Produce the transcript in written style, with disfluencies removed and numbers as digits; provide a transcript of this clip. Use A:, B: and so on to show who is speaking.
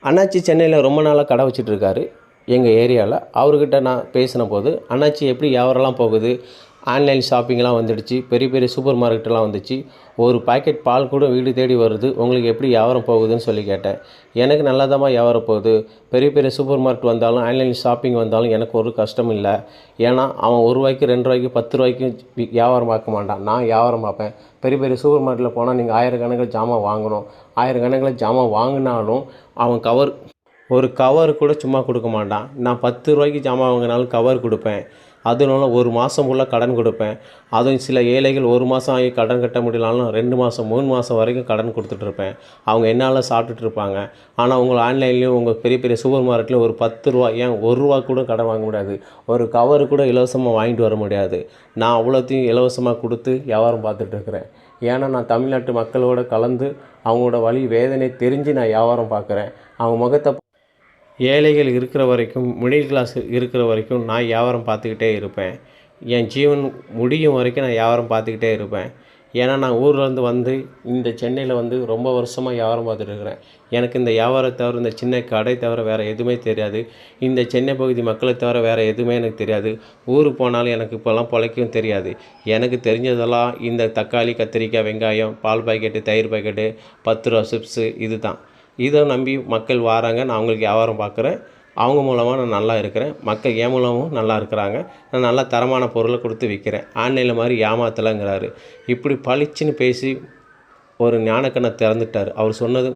A: அண்ணாச்சி சென்னையில் ரொம்ப நாளாக கடை வச்சிட்ருக்காரு எங்கள் ஏரியாவில். அவர்கிட்ட நான் பேசின போது, அண்ணாச்சி எப்படி வியாபாரம்லாம் போகுது, ஆன்லைன் ஷாப்பிங்லாம் வந்துடுச்சு, பெரிய பெரிய சூப்பர் மார்க்கெட்டெல்லாம் வந்துச்சு, ஒரு பாக்கெட் பால் கூட வீடு தேடி வருது, உங்களுக்கு எப்படி வியாபாரம் போகுதுன்னு சொல்லி கேட்டேன். எனக்கு நல்லாதாம்மா வியாபாரம் போகுது, பெரிய பெரிய சூப்பர் மார்க்கெட் வந்தாலும் ஆன்லைன் ஷாப்பிங் வந்தாலும் எனக்கு ஒரு கஷ்டம் இல்லை. ஏன்னா அவன் ரூ. 1 ரூ. 2 ரூ. 10 வியாபாரம் பார்க்க மாட்டான், நான் வியாபாரம் பார்ப்பேன். பெரிய பெரிய சூப்பர் மார்க்கெட்டில் போனால் நீங்கள் ஆயிரக்கணக்கில் ஜாமான் வாங்கணும், ஆயிரக்கணக்கில் ஜாமான் வாங்கினாலும் அவன் ஒரு கவர் கூட சும்மா கொடுக்க மாட்டான். நான் ரூ. 10 ஜாமான் வாங்கினாலும் கவர் கொடுப்பேன். அதனால ஒரு மாதம் ஃபுல்லாக கடன் கொடுப்பேன். அதுவும் சில ஏழைகள் ஒரு மாதம் ஆகி கடன் கட்ட முடியலனாலும் 2 மாதம் 3 மாதம் வரைக்கும் கடன் கொடுத்துட்ருப்பேன். அவங்க என்னால் சாப்பிட்டுட்ருப்பாங்க. ஆனால் உங்கள் ஆன்லைன்லேயும் உங்கள் பெரிய பெரிய சூப்பர் மார்க்கெட்டில் ஒரு ரூ. 10 ஏன் ரூ. 1 கூட கடன் வாங்க முடியாது, ஒரு கவர் கூட இலவசமாக வாங்கிட்டு வர முடியாது. நான் அவ்வளோத்தையும் இலவசமாக கொடுத்து வியாபாரம் பார்த்துட்ருக்குறேன். ஏன்னா நான் தமிழ்நாட்டு மக்களோட கலந்து அவங்களோட வலி வேதனை தெரிஞ்சு நான் வியாபாரம் பார்க்குறேன். அவங்க முகத்தை ஏழைகள் இருக்கிற வரைக்கும், மிடில் கிளாஸ் இருக்கிற வரைக்கும் நான் வியாபாரம் பார்த்துக்கிட்டே இருப்பேன். என் ஜீவன் முடியும் வரைக்கும் நான் வியாபாரம் பார்த்துக்கிட்டே இருப்பேன். ஏன்னா நான் ஊர்லேருந்து வந்து இந்த சென்னையில் வந்து ரொம்ப வருஷமாக வியாபாரம் பார்த்துட்ருக்குறேன். எனக்கு இந்த வியாபாரத்தை தவிர, இந்த சின்ன கடை தவிர வேறு எதுவுமே தெரியாது. இந்த சென்னை பகுதி மக்களை தவிர வேறு எதுவுமே எனக்கு தெரியாது. ஊருக்கு போனாலும் எனக்கு இப்போல்லாம் பிழைக்கவும் தெரியாது. எனக்கு தெரிஞ்சதெல்லாம் இந்த தக்காளி, கத்திரிக்காய், வெங்காயம், பால் பாக்கெட்டு, தயிர் பாக்கெட்டு, ரூ. 10 சிப்ஸு, இது தான். இதை நம்பி மக்கள் வராங்க, நான் அவங்களுக்கு வியாபாரம் பார்க்குறேன். அவங்க மூலமாக நான் நல்லா இருக்கிறேன், மக்கள் என் மூலமும் நல்லா இருக்கிறாங்க. நான் நல்லா தரமான பொருளை கொடுத்து விற்கிறேன். ஆன்லைனில் மாதிரி ஏமாத்தலைங்கிறாரு. இப்படி பளிச்சுன்னு பேசி ஒரு ஞானக்கண்ணை திறந்துட்டார். அவர் சொன்னது